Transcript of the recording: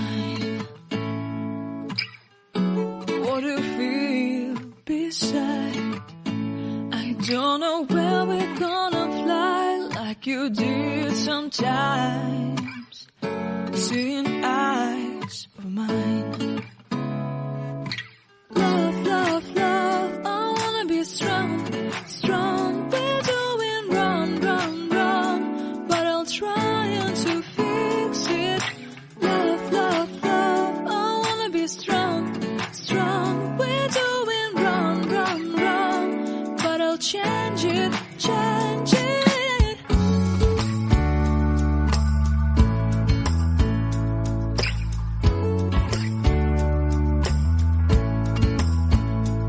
mine. What do you feel beside? I don't know where we're gonna fly like you did sometimes. Seeing eyes